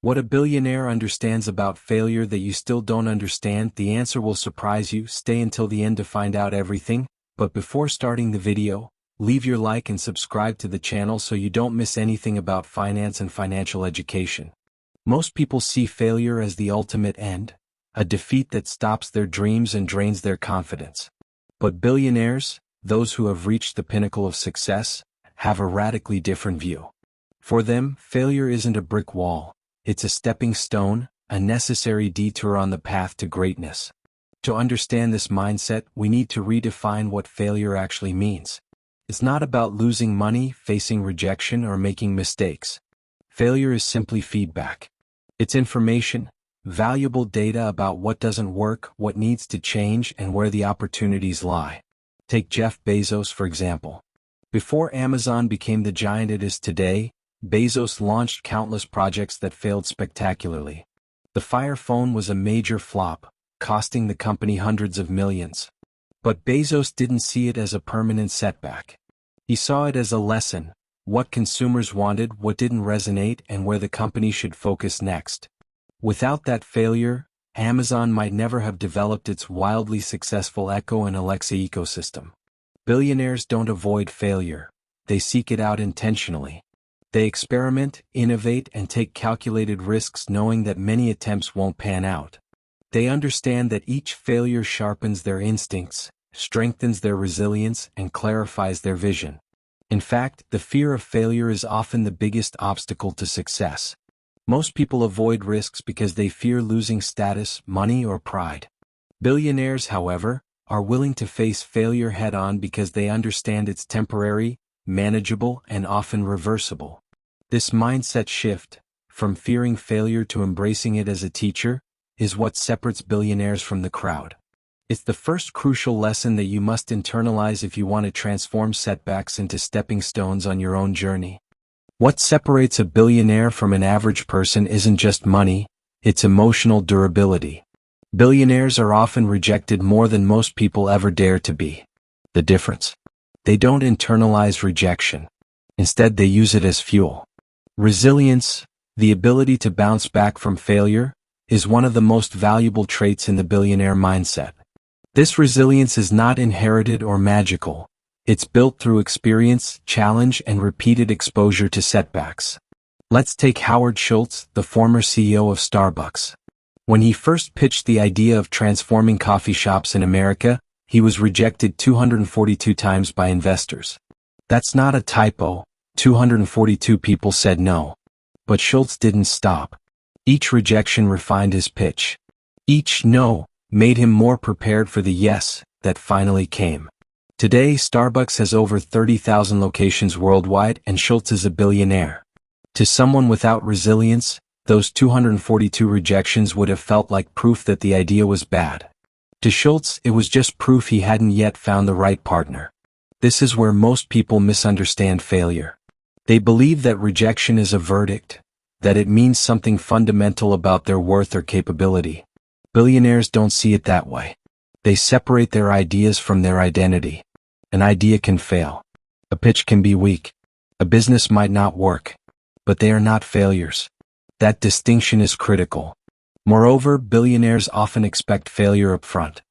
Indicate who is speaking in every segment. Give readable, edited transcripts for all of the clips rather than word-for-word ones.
Speaker 1: What a billionaire understands about failure that you still don't understand. The answer will surprise you. Stay until the end to find out everything. But before starting the video, leave your like and subscribe to the channel so you don't miss anything about finance and financial education. Most people see failure as the ultimate end, a defeat that stops their dreams and drains their confidence. But billionaires, those who have reached the pinnacle of success, have a radically different view. For them, failure isn't a brick wall. It's a stepping stone, a necessary detour on the path to greatness. To understand this mindset, we need to redefine what failure actually means. It's not about losing money, facing rejection, or making mistakes. Failure is simply feedback. It's information, valuable data about what doesn't work, what needs to change, and where the opportunities lie. Take Jeff Bezos, for example. Before Amazon became the giant it is today, Bezos launched countless projects that failed spectacularly. The Fire Phone was a major flop, costing the company hundreds of millions. But Bezos didn't see it as a permanent setback. He saw it as a lesson, what consumers wanted, what didn't resonate, and where the company should focus next. Without that failure, Amazon might never have developed its wildly successful Echo and Alexa ecosystem. Billionaires don't avoid failure. They seek it out intentionally. They experiment, innovate, and take calculated risks knowing that many attempts won't pan out. They understand that each failure sharpens their instincts, strengthens their resilience, and clarifies their vision. In fact, the fear of failure is often the biggest obstacle to success. Most people avoid risks because they fear losing status, money, or pride. Billionaires, however, are willing to face failure head-on because they understand it's temporary, manageable, and often reversible. This mindset shift, from fearing failure to embracing it as a teacher, is what separates billionaires from the crowd. It's the first crucial lesson that you must internalize if you want to transform setbacks into stepping stones on your own journey. What separates a billionaire from an average person isn't just money, it's emotional durability. Billionaires are often rejected more than most people ever dare to be. The difference? They don't internalize rejection. Instead, they use it as fuel. Resilience, the ability to bounce back from failure, is one of the most valuable traits in the billionaire mindset. This resilience is not inherited or magical. It's built through experience, challenge, and repeated exposure to setbacks. Let's take Howard Schultz, the former CEO of Starbucks. When he first pitched the idea of transforming coffee shops in America, he was rejected 242 times by investors. That's not a typo. 242 people said no. But Schultz didn't stop. Each rejection refined his pitch. Each no made him more prepared for the yes that finally came. Today, Starbucks has over 30,000 locations worldwide, and Schultz is a billionaire. To someone without resilience, those 242 rejections would have felt like proof that the idea was bad. To Schultz, it was just proof he hadn't yet found the right partner. This is where most people misunderstand failure. They believe that rejection is a verdict, that it means something fundamental about their worth or capability. Billionaires don't see it that way. They separate their ideas from their identity. An idea can fail. A pitch can be weak. A business might not work. But they are not failures. That distinction is critical. Moreover, billionaires often expect failure up front.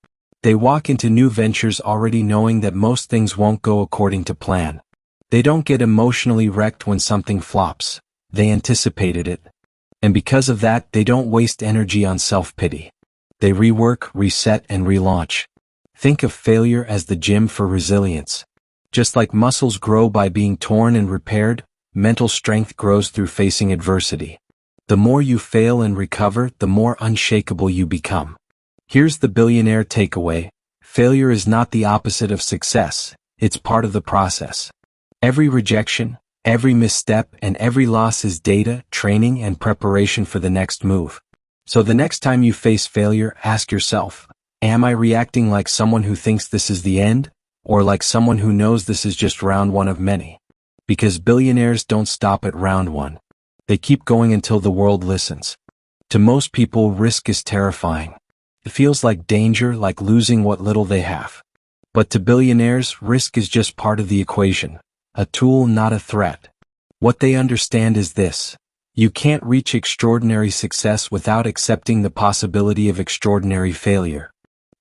Speaker 1: They walk into new ventures already knowing that most things won't go according to plan. They don't get emotionally wrecked when something flops. They anticipated it. And because of that, they don't waste energy on self-pity. They rework, reset, and relaunch. Think of failure as the gym for resilience. Just like muscles grow by being torn and repaired, mental strength grows through facing adversity. The more you fail and recover, the more unshakable you become. Here's the billionaire takeaway. Failure is not the opposite of success. It's part of the process. Every rejection, every misstep, and every loss is data, training, and preparation for the next move. So the next time you face failure, ask yourself, am I reacting like someone who thinks this is the end, or like someone who knows this is just round one of many? Because billionaires don't stop at round one. They keep going until the world listens. To most people, risk is terrifying. It feels like danger, like losing what little they have. But to billionaires, risk is just part of the equation. A tool, not a threat. What they understand is this. You can't reach extraordinary success without accepting the possibility of extraordinary failure.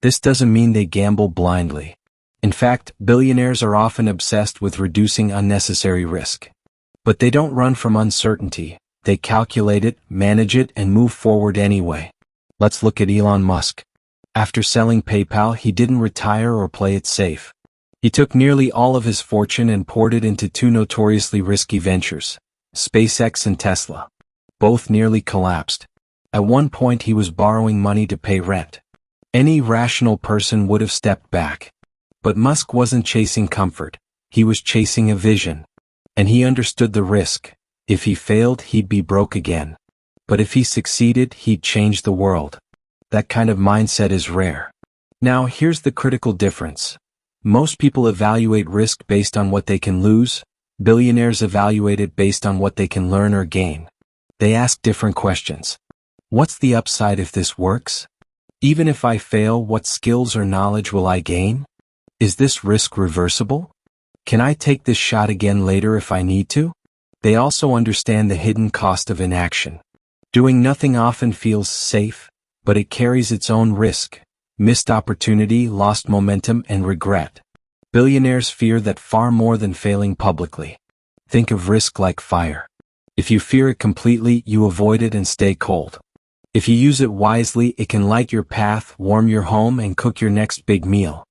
Speaker 1: This doesn't mean they gamble blindly. In fact, billionaires are often obsessed with reducing unnecessary risk. But they don't run from uncertainty. They calculate it, manage it, and move forward anyway. Let's look at Elon Musk. After selling PayPal, he didn't retire or play it safe. He took nearly all of his fortune and poured it into two notoriously risky ventures, SpaceX and Tesla. Both nearly collapsed. At one point he was borrowing money to pay rent. Any rational person would have stepped back. But Musk wasn't chasing comfort. He was chasing a vision. And he understood the risk. If he failed, he'd be broke again. But if he succeeded, he'd change the world. That kind of mindset is rare. Now, here's the critical difference. Most people evaluate risk based on what they can lose. Billionaires evaluate it based on what they can learn or gain. They ask different questions. What's the upside if this works? Even if I fail, what skills or knowledge will I gain? Is this risk reversible? Can I take this shot again later if I need to? They also understand the hidden cost of inaction. Doing nothing often feels safe, but it carries its own risk. Missed opportunity, lost momentum, and regret. Billionaires fear that far more than failing publicly. Think of risk like fire. If you fear it completely, you avoid it and stay cold. If you use it wisely, it can light your path, warm your home, and cook your next big meal.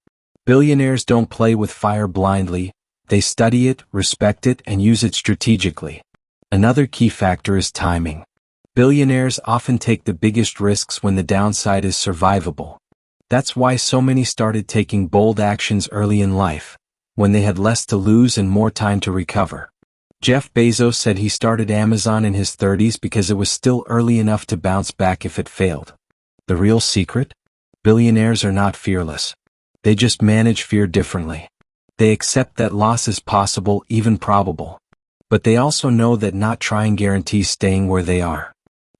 Speaker 1: Billionaires don't play with fire blindly. They study it, respect it, and use it strategically. Another key factor is timing. Billionaires often take the biggest risks when the downside is survivable. That's why so many started taking bold actions early in life, when they had less to lose and more time to recover. Jeff Bezos said he started Amazon in his 30s because it was still early enough to bounce back if it failed. The real secret? Billionaires are not fearless. They just manage fear differently. They accept that loss is possible, even probable. But they also know that not trying guarantees staying where they are.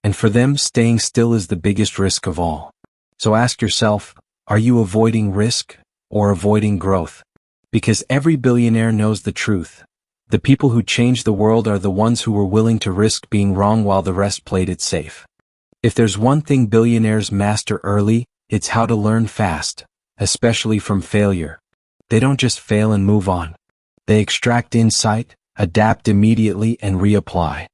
Speaker 1: And for them, staying still is the biggest risk of all. So ask yourself, are you avoiding risk or avoiding growth? Because every billionaire knows the truth. The people who change the world are the ones who were willing to risk being wrong while the rest played it safe. If there's one thing billionaires master early, it's how to learn fast, especially from failure. They don't just fail and move on. They extract insight, adapt immediately, and reapply.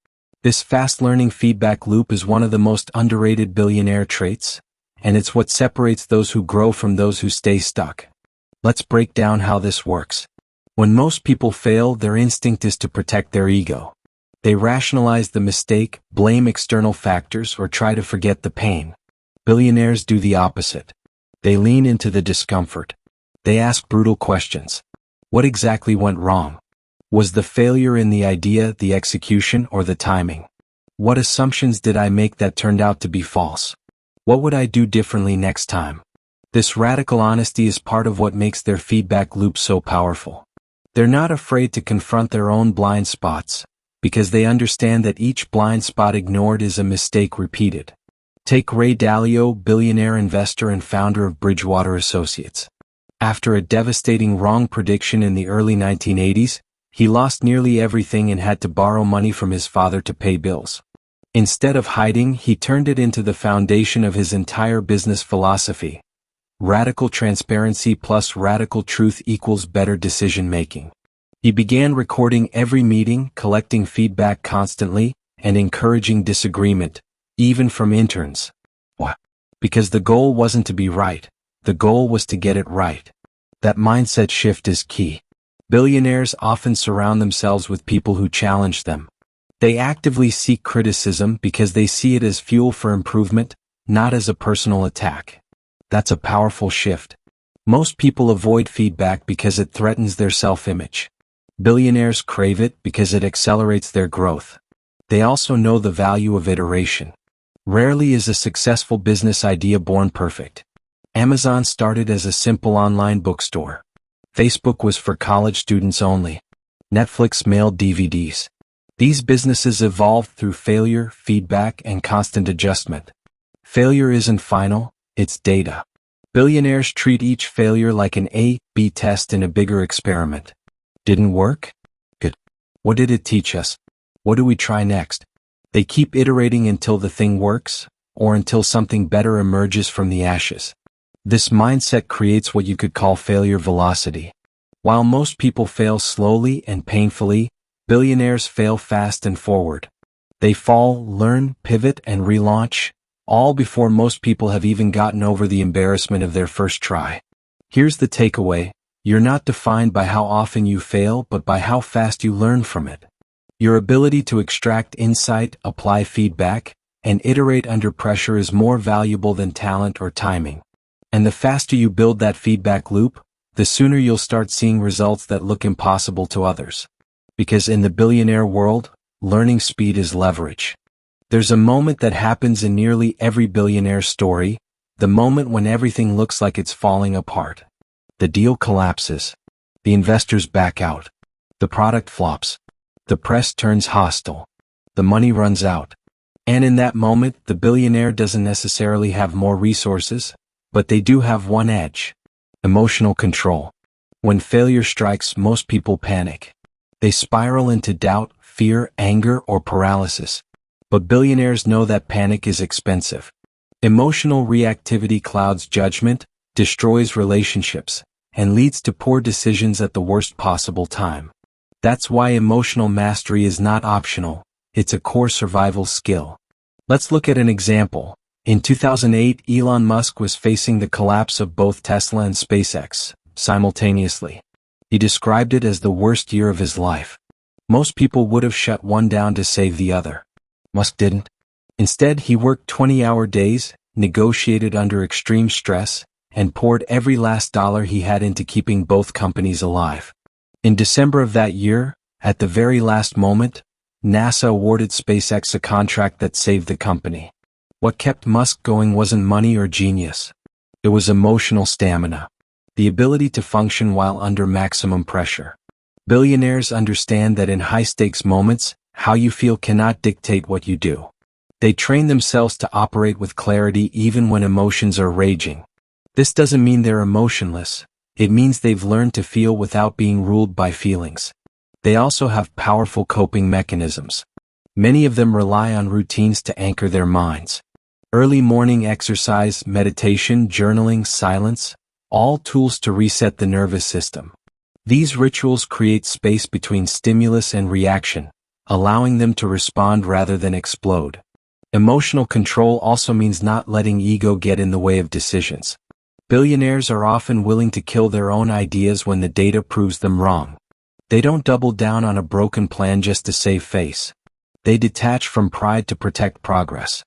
Speaker 1: This fast learning feedback loop is one of the most underrated billionaire traits, and it's what separates those who grow from those who stay stuck. Let's break down how this works. When most people fail, their instinct is to protect their ego. They rationalize the mistake, blame external factors, or try to forget the pain. Billionaires do the opposite. They lean into the discomfort. They ask brutal questions. What exactly went wrong? Was the failure in the idea, the execution, or the timing? What assumptions did I make that turned out to be false? What would I do differently next time? This radical honesty is part of what makes their feedback loop so powerful. They're not afraid to confront their own blind spots, because they understand that each blind spot ignored is a mistake repeated. Take Ray Dalio, billionaire investor and founder of Bridgewater Associates. After a devastating wrong prediction in the early 1980s, he lost nearly everything and had to borrow money from his father to pay bills. Instead of hiding, he turned it into the foundation of his entire business philosophy. Radical transparency plus radical truth equals better decision-making. He began recording every meeting, collecting feedback constantly, and encouraging disagreement, even from interns. Why? Because the goal wasn't to be right. The goal was to get it right. That mindset shift is key. Billionaires often surround themselves with people who challenge them. They actively seek criticism because they see it as fuel for improvement, not as a personal attack. That's a powerful shift. Most people avoid feedback because it threatens their self-image. Billionaires crave it because it accelerates their growth. They also know the value of iteration. Rarely is a successful business idea born perfect. Amazon started as a simple online bookstore. Facebook was for college students only. Netflix mailed DVDs. These businesses evolved through failure, feedback, and constant adjustment. Failure isn't final, it's data. Billionaires treat each failure like an A/B test in a bigger experiment. Didn't work? Good. What did it teach us? What do we try next? They keep iterating until the thing works, or until something better emerges from the ashes. This mindset creates what you could call failure velocity. While most people fail slowly and painfully, billionaires fail fast and forward. They fall, learn, pivot, and relaunch, all before most people have even gotten over the embarrassment of their first try. Here's the takeaway: you're not defined by how often you fail, but by how fast you learn from it. Your ability to extract insight, apply feedback, and iterate under pressure is more valuable than talent or timing. And the faster you build that feedback loop, the sooner you'll start seeing results that look impossible to others. Because in the billionaire world, learning speed is leverage. There's a moment that happens in nearly every billionaire story, the moment when everything looks like it's falling apart. The deal collapses. The investors back out. The product flops. The press turns hostile. The money runs out. And in that moment, the billionaire doesn't necessarily have more resources, but they do have one edge: emotional control. When failure strikes, most people panic. They spiral into doubt, fear, anger, or paralysis. But billionaires know that panic is expensive. Emotional reactivity clouds judgment, destroys relationships, and leads to poor decisions at the worst possible time. That's why emotional mastery is not optional, it's a core survival skill. Let's look at an example. In 2008, Elon Musk was facing the collapse of both Tesla and SpaceX simultaneously. He described it as the worst year of his life. Most people would have shut one down to save the other. Musk didn't. Instead, he worked 20-hour days, negotiated under extreme stress, and poured every last dollar he had into keeping both companies alive. In December of that year, at the very last moment, NASA awarded SpaceX a contract that saved the company. What kept Musk going wasn't money or genius. It was emotional stamina. The ability to function while under maximum pressure. Billionaires understand that in high-stakes moments, how you feel cannot dictate what you do. They train themselves to operate with clarity even when emotions are raging. This doesn't mean they're emotionless. It means they've learned to feel without being ruled by feelings. They also have powerful coping mechanisms. Many of them rely on routines to anchor their minds. Early morning exercise, meditation, journaling, silence, all tools to reset the nervous system. These rituals create space between stimulus and reaction, allowing them to respond rather than explode. Emotional control also means not letting ego get in the way of decisions. Billionaires are often willing to kill their own ideas when the data proves them wrong. They don't double down on a broken plan just to save face. They detach from pride to protect progress.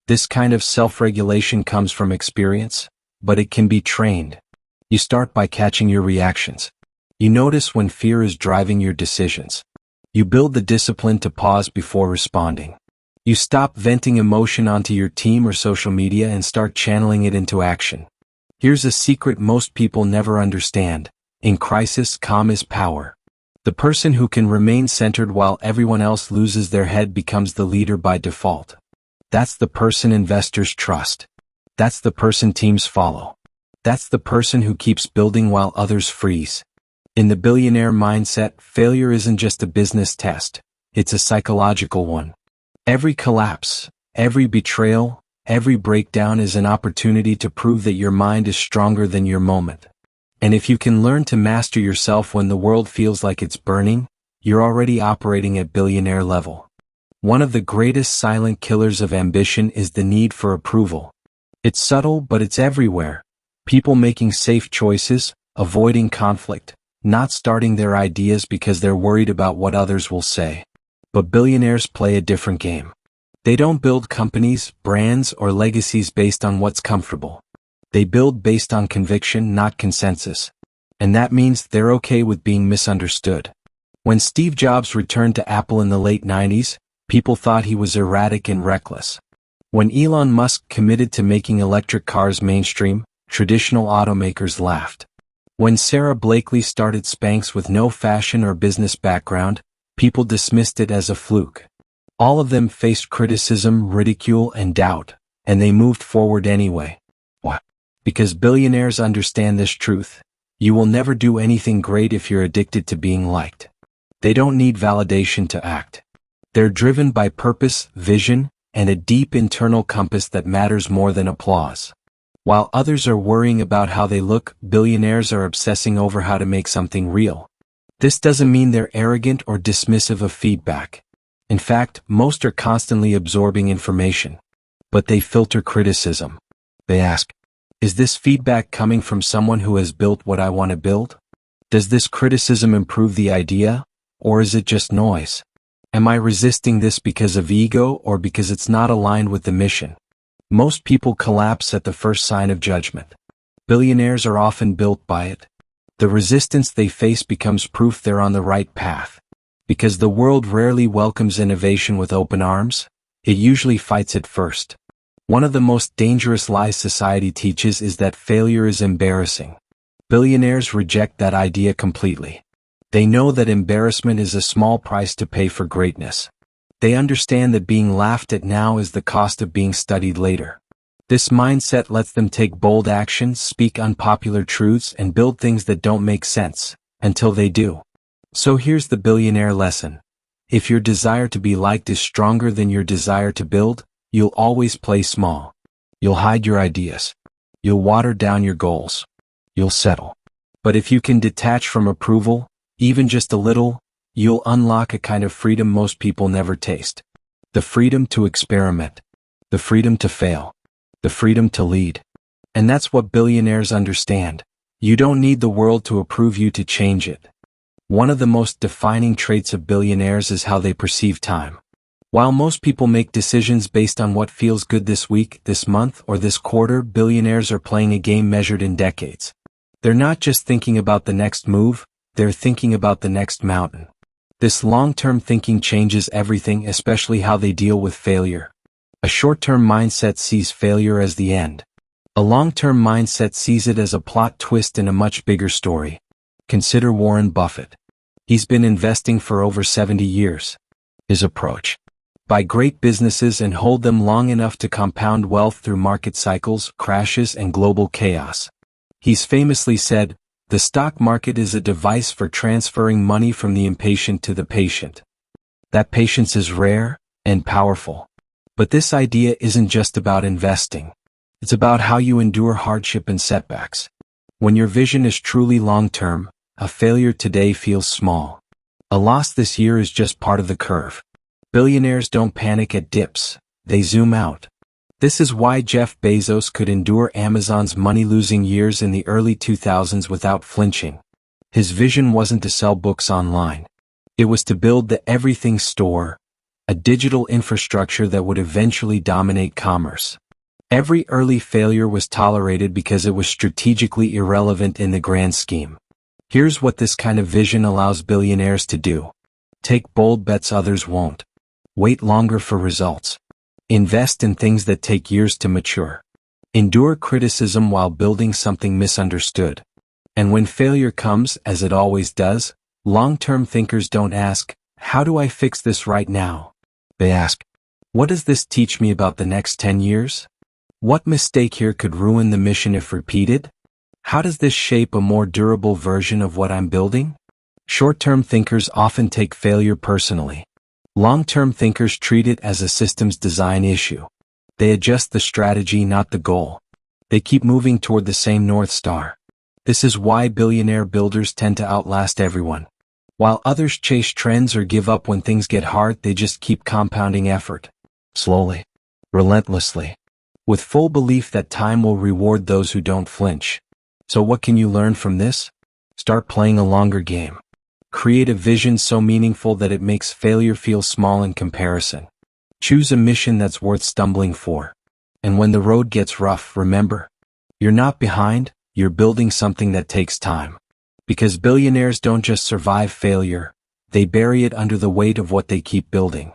Speaker 1: This kind of self-regulation comes from experience, but it can be trained. You start by catching your reactions. You notice when fear is driving your decisions. You build the discipline to pause before responding. You stop venting emotion onto your team or social media and start channeling it into action. Here's a secret most people never understand. In crisis, calm is power. The person who can remain centered while everyone else loses their head becomes the leader by default. That's the person investors trust. That's the person teams follow. That's the person who keeps building while others freeze. In the billionaire mindset, failure isn't just a business test. It's a psychological one. Every collapse, every betrayal, every breakdown is an opportunity to prove that your mind is stronger than your moment. And if you can learn to master yourself when the world feels like it's burning, you're already operating at billionaire level. One of the greatest silent killers of ambition is the need for approval. It's subtle, but it's everywhere. People making safe choices, avoiding conflict, not starting their ideas because they're worried about what others will say. But billionaires play a different game. They don't build companies, brands, or legacies based on what's comfortable. They build based on conviction, not consensus. And that means they're okay with being misunderstood. When Steve Jobs returned to Apple in the late 90s, people thought he was erratic and reckless. When Elon Musk committed to making electric cars mainstream, traditional automakers laughed. When Sarah Blakely started Spanx with no fashion or business background, people dismissed it as a fluke. All of them faced criticism, ridicule, and doubt, and they moved forward anyway. Why? Because billionaires understand this truth. You will never do anything great if you're addicted to being liked. They don't need validation to act. They're driven by purpose, vision, and a deep internal compass that matters more than applause. While others are worrying about how they look, billionaires are obsessing over how to make something real. This doesn't mean they're arrogant or dismissive of feedback. In fact, most are constantly absorbing information. But they filter criticism. They ask, is this feedback coming from someone who has built what I want to build? Does this criticism improve the idea, or is it just noise? Am I resisting this because of ego or because it's not aligned with the mission? Most people collapse at the first sign of judgment. Billionaires are often built by it. The resistance they face becomes proof they're on the right path. Because the world rarely welcomes innovation with open arms, it usually fights it first. One of the most dangerous lies society teaches is that failure is embarrassing. Billionaires reject that idea completely. They know that embarrassment is a small price to pay for greatness. They understand that being laughed at now is the cost of being studied later. This mindset lets them take bold actions, speak unpopular truths, and build things that don't make sense, until they do. So here's the billionaire lesson. If your desire to be liked is stronger than your desire to build, you'll always play small. You'll hide your ideas. You'll water down your goals. You'll settle. But if you can detach from approval, even just a little, you'll unlock a kind of freedom most people never taste. The freedom to experiment. The freedom to fail. The freedom to lead. And that's what billionaires understand. You don't need the world to approve you to change it. One of the most defining traits of billionaires is how they perceive time. While most people make decisions based on what feels good this week, this month, or this quarter, billionaires are playing a game measured in decades. They're not just thinking about the next move, they're thinking about the next mountain. This long-term thinking changes everything, especially how they deal with failure. A short-term mindset sees failure as the end. A long-term mindset sees it as a plot twist in a much bigger story. Consider Warren Buffett. He's been investing for over 70 years. His approach: buy great businesses and hold them long enough to compound wealth through market cycles, crashes, and global chaos. He's famously said, "The stock market is a device for transferring money from the impatient to the patient." That patience is rare and powerful. But this idea isn't just about investing. It's about how you endure hardship and setbacks. When your vision is truly long-term, a failure today feels small. A loss this year is just part of the curve. Billionaires don't panic at dips, they zoom out. This is why Jeff Bezos could endure Amazon's money-losing years in the early 2000s without flinching. His vision wasn't to sell books online. It was to build the everything store, a digital infrastructure that would eventually dominate commerce. Every early failure was tolerated because it was strategically irrelevant in the grand scheme. Here's what this kind of vision allows billionaires to do. Take bold bets others won't. Wait longer for results. Invest in things that take years to mature. Endure criticism while building something misunderstood. And when failure comes, as it always does, long-term thinkers don't ask, "How do I fix this right now?" They ask, "What does this teach me about the next 10 years? What mistake here could ruin the mission if repeated? How does this shape a more durable version of what I'm building?" Short-term thinkers often take failure personally. Long-term thinkers treat it as a systems design issue. They adjust the strategy, not the goal. They keep moving toward the same North Star. This is why billionaire builders tend to outlast everyone. While others chase trends or give up when things get hard, they just keep compounding effort. Slowly. Relentlessly. With full belief that time will reward those who don't flinch. So what can you learn from this? Start playing a longer game. Create a vision so meaningful that it makes failure feel small in comparison. Choose a mission that's worth stumbling for. And when the road gets rough, remember, you're not behind, you're building something that takes time. Because billionaires don't just survive failure, they bury it under the weight of what they keep building.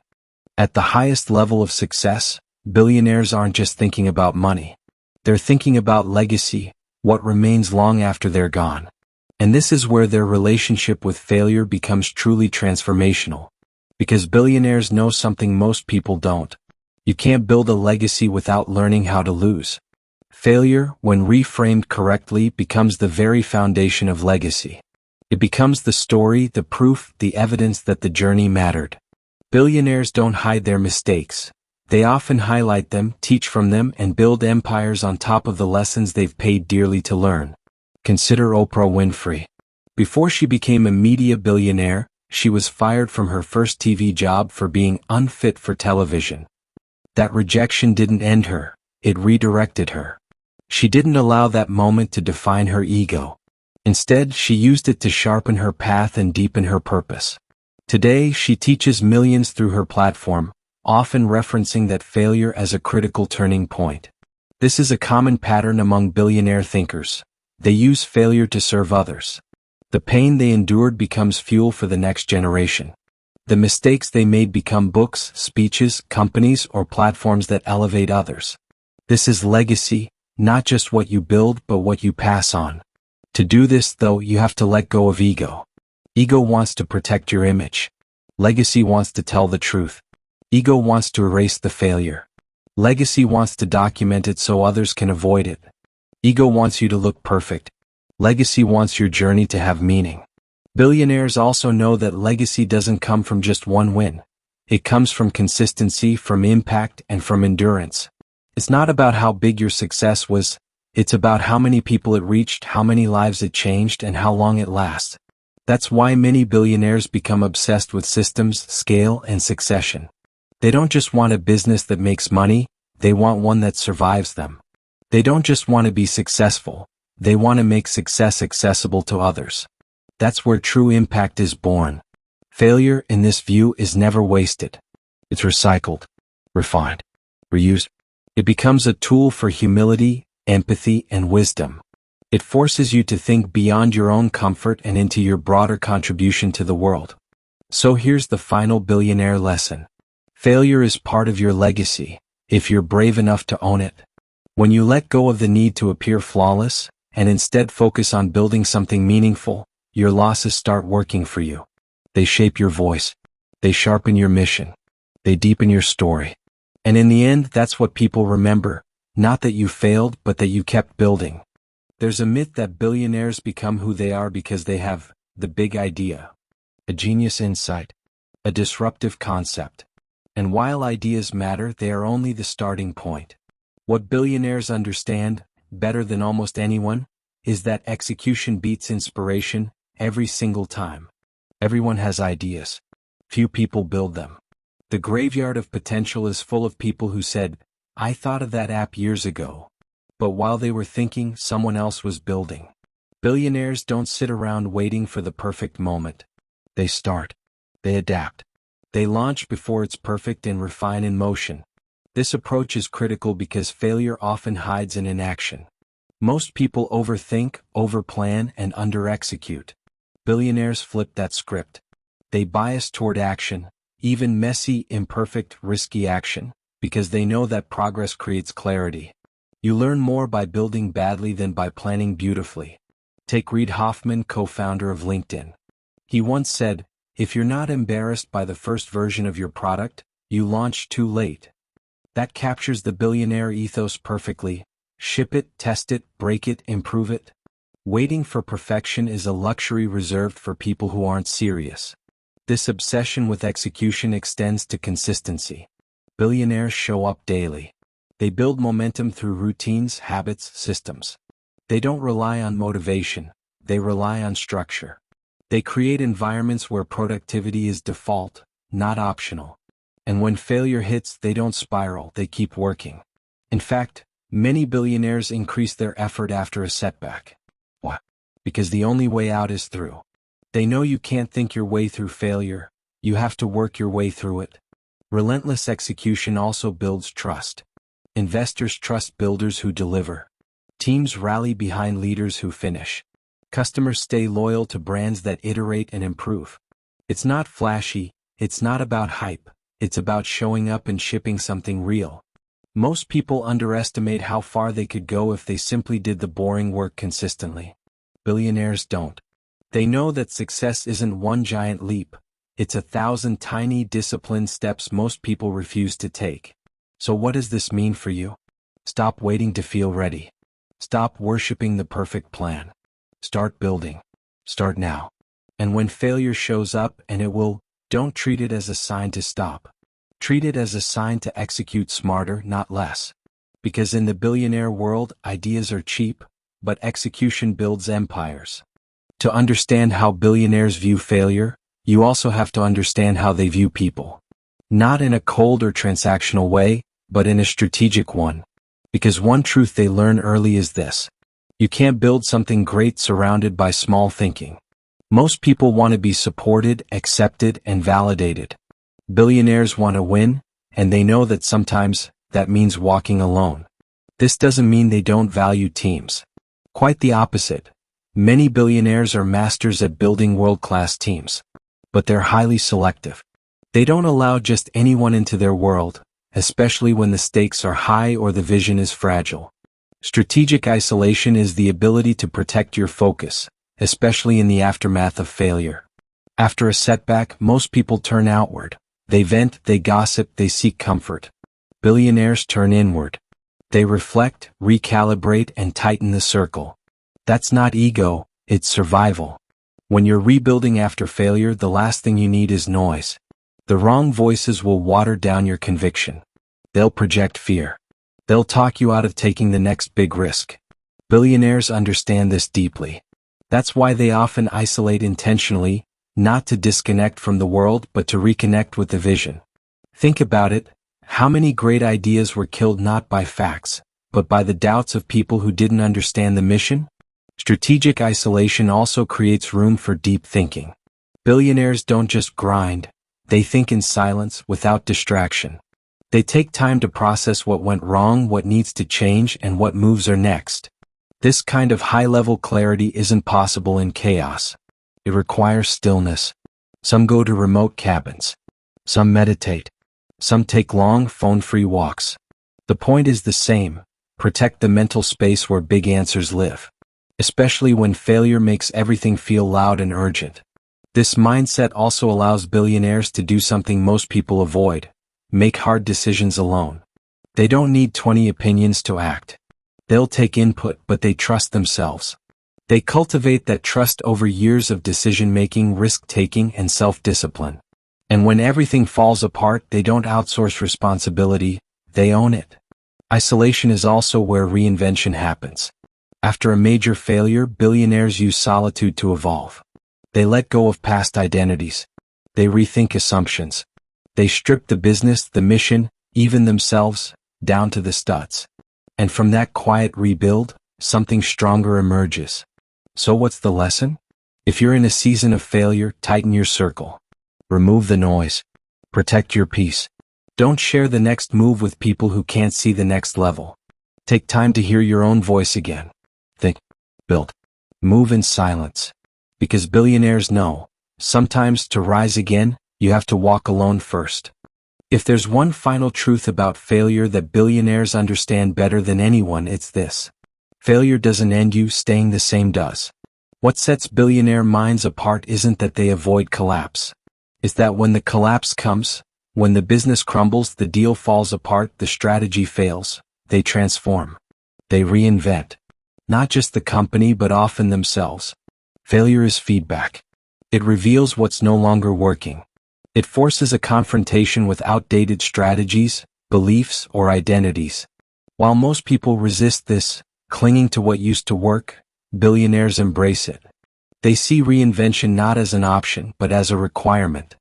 Speaker 1: At the highest level of success, billionaires aren't just thinking about money. They're thinking about legacy, what remains long after they're gone. And this is where their relationship with failure becomes truly transformational. Because billionaires know something most people don't. You can't build a legacy without learning how to lose. Failure, when reframed correctly, becomes the very foundation of legacy. It becomes the story, the proof, the evidence that the journey mattered. Billionaires don't hide their mistakes. They often highlight them, teach from them, and build empires on top of the lessons they've paid dearly to learn. Consider Oprah Winfrey. Before she became a media billionaire, she was fired from her first TV job for being unfit for television. That rejection didn't end her, it redirected her. She didn't allow that moment to define her ego. Instead, she used it to sharpen her path and deepen her purpose. Today, she teaches millions through her platform, often referencing that failure as a critical turning point. This is a common pattern among billionaire thinkers. They use failure to serve others. The pain they endured becomes fuel for the next generation. The mistakes they made become books, speeches, companies, or platforms that elevate others. This is legacy, not just what you build but what you pass on. To do this, though, you have to let go of ego. Ego wants to protect your image. Legacy wants to tell the truth. Ego wants to erase the failure. Legacy wants to document it so others can avoid it. Ego wants you to look perfect. Legacy wants your journey to have meaning. Billionaires also know that legacy doesn't come from just one win. It comes from consistency, from impact, and from endurance. It's not about how big your success was, it's about how many people it reached, how many lives it changed, and how long it lasts. That's why many billionaires become obsessed with systems, scale, and succession. They don't just want a business that makes money, they want one that survives them. They don't just want to be successful, they want to make success accessible to others. That's where true impact is born. Failure, in this view, is never wasted. It's recycled, refined, reused. It becomes a tool for humility, empathy, and wisdom. It forces you to think beyond your own comfort and into your broader contribution to the world. So here's the final billionaire lesson. Failure is part of your legacy, if you're brave enough to own it. When you let go of the need to appear flawless, and instead focus on building something meaningful, your losses start working for you. They shape your voice. They sharpen your mission. They deepen your story. And in the end, that's what people remember, not that you failed, but that you kept building. There's a myth that billionaires become who they are because they have the big idea, a genius insight, a disruptive concept. And while ideas matter, they are only the starting point. What billionaires understand, better than almost anyone, is that execution beats inspiration every single time. Everyone has ideas. Few people build them. The graveyard of potential is full of people who said, "I thought of that app years ago." But while they were thinking, someone else was building. Billionaires don't sit around waiting for the perfect moment. They start. They adapt. They launch before it's perfect and refine in motion. This approach is critical because failure often hides in inaction. Most people overthink, overplan, and under-execute. Billionaires flip that script. They bias toward action, even messy, imperfect, risky action, because they know that progress creates clarity. You learn more by building badly than by planning beautifully. Take Reid Hoffman, co-founder of LinkedIn. He once said, "If you're not embarrassed by the first version of your product, you launched too late." That captures the billionaire ethos perfectly. Ship it, test it, break it, improve it. Waiting for perfection is a luxury reserved for people who aren't serious. This obsession with execution extends to consistency. Billionaires show up daily. They build momentum through routines, habits, systems. They don't rely on motivation, they rely on structure. They create environments where productivity is default, not optional. And when failure hits, they don't spiral, they keep working. In fact, many billionaires increase their effort after a setback. Why? Because the only way out is through. They know you can't think your way through failure, you have to work your way through it. Relentless execution also builds trust. Investors trust builders who deliver. Teams rally behind leaders who finish. Customers stay loyal to brands that iterate and improve. It's not flashy, it's not about hype, it's about showing up and shipping something real. Most people underestimate how far they could go if they simply did the boring work consistently. Billionaires don't. They know that success isn't one giant leap, it's 1,000 tiny disciplined steps most people refuse to take. So what does this mean for you? Stop waiting to feel ready. Stop worshiping the perfect plan. Start building. Start now. And when failure shows up, and it will, Don't treat it as a sign to stop. Treat it as a sign to execute smarter, not less. Because in the billionaire world, ideas are cheap, but execution builds empires. To understand how billionaires view failure, you also have to understand how they view people. Not in a cold or transactional way, but in a strategic one. Because one truth they learn early is this: you can't build something great surrounded by small thinking. Most people want to be supported, accepted, and validated. Billionaires want to win, and they know that sometimes that means walking alone. This doesn't mean they don't value teams. Quite the opposite. Many billionaires are masters at building world-class teams. But they're highly selective. They don't allow just anyone into their world, especially when the stakes are high or the vision is fragile. Strategic isolation is the ability to protect your focus, especially in the aftermath of failure. After a setback, most people turn outward. They vent, they gossip, they seek comfort. Billionaires turn inward. They reflect, recalibrate, and tighten the circle. That's not ego, it's survival. When you're rebuilding after failure, the last thing you need is noise. The wrong voices will water down your conviction. They'll project fear. They'll talk you out of taking the next big risk. Billionaires understand this deeply. That's why they often isolate intentionally, not to disconnect from the world but to reconnect with the vision. Think about it. How many great ideas were killed not by facts, but by the doubts of people who didn't understand the mission? Strategic isolation also creates room for deep thinking. Billionaires don't just grind, they think in silence, without distraction. They take time to process what went wrong, what needs to change, and what moves are next. This kind of high-level clarity isn't possible in chaos. It requires stillness. Some go to remote cabins. Some meditate. Some take long, phone-free walks. The point is the same: protect the mental space where big answers live. Especially when failure makes everything feel loud and urgent. This mindset also allows billionaires to do something most people avoid: make hard decisions alone. They don't need 20 opinions to act. They'll take input, but they trust themselves. They cultivate that trust over years of decision-making, risk-taking, and self-discipline. And when everything falls apart, they don't outsource responsibility, they own it. Isolation is also where reinvention happens. After a major failure, billionaires use solitude to evolve. They let go of past identities. They rethink assumptions. They strip the business, the mission, even themselves, down to the studs. And from that quiet rebuild, something stronger emerges. So what's the lesson? If you're in a season of failure, tighten your circle. Remove the noise. Protect your peace. Don't share the next move with people who can't see the next level. Take time to hear your own voice again. Think, build, move in silence. Because billionaires know, sometimes to rise again, you have to walk alone first. If there's one final truth about failure that billionaires understand better than anyone, it's this: failure doesn't end you, staying the same does. What sets billionaire minds apart isn't that they avoid collapse. It's that when the collapse comes, when the business crumbles, the deal falls apart, the strategy fails, they transform. They reinvent. Not just the company, but often themselves. Failure is feedback. It reveals what's no longer working. It forces a confrontation with outdated strategies, beliefs, or identities. While most people resist this, clinging to what used to work, billionaires embrace it. They see reinvention not as an option, but as a requirement.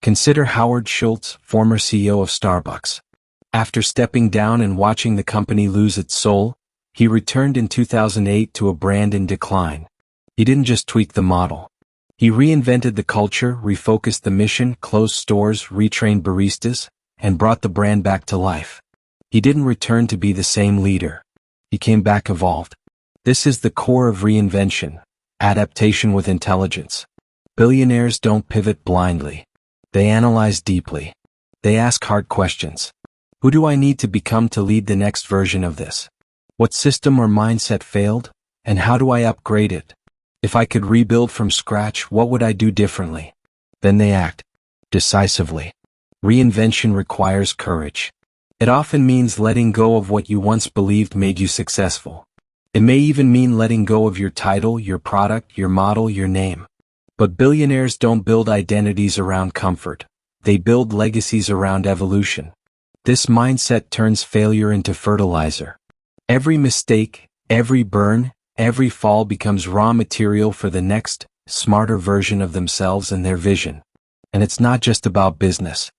Speaker 1: Consider Howard Schultz, former CEO of Starbucks. After stepping down and watching the company lose its soul, he returned in 2008 to a brand in decline. He didn't just tweak the model. He reinvented the culture, refocused the mission, closed stores, retrained baristas, and brought the brand back to life. He didn't return to be the same leader. He came back evolved. This is the core of reinvention: adaptation with intelligence. Billionaires don't pivot blindly. They analyze deeply. They ask hard questions. Who do I need to become to lead the next version of this? What system or mindset failed, and how do I upgrade it? If I could rebuild from scratch, what would I do differently? Then they act decisively. Reinvention requires courage. It often means letting go of what you once believed made you successful. It may even mean letting go of your title, your product, your model, your name. But billionaires don't build identities around comfort. They build legacies around evolution. This mindset turns failure into fertilizer. Every mistake, every burn, every fall becomes raw material for the next, smarter version of themselves and their vision. And it's not just about business.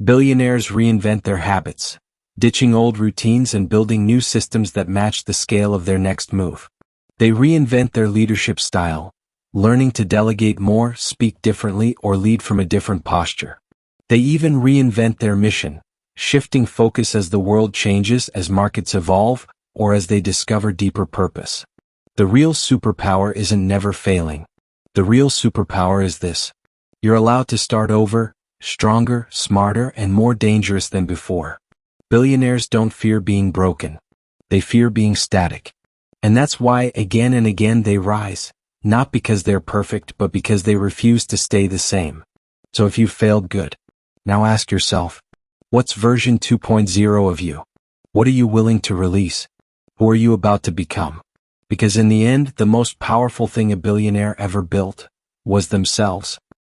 Speaker 1: Billionaires reinvent their habits, ditching old routines and building new systems that match the scale of their next move. They reinvent their leadership style, learning to delegate more, speak differently, or lead from a different posture. They even reinvent their mission, shifting focus as the world changes, as markets evolve, or as they discover deeper purpose. The real superpower isn't never failing. The real superpower is this: you're allowed to start over, stronger, smarter, and more dangerous than before. Billionaires don't fear being broken. They fear being static. And that's why again and again they rise, not because they're perfect, but because they refuse to stay the same. So if you've failed, good. Now ask yourself, what's version 2.0 of you? What are you willing to release? Who are you about to become? Because in the end, the most powerful thing a billionaire ever built was themselves.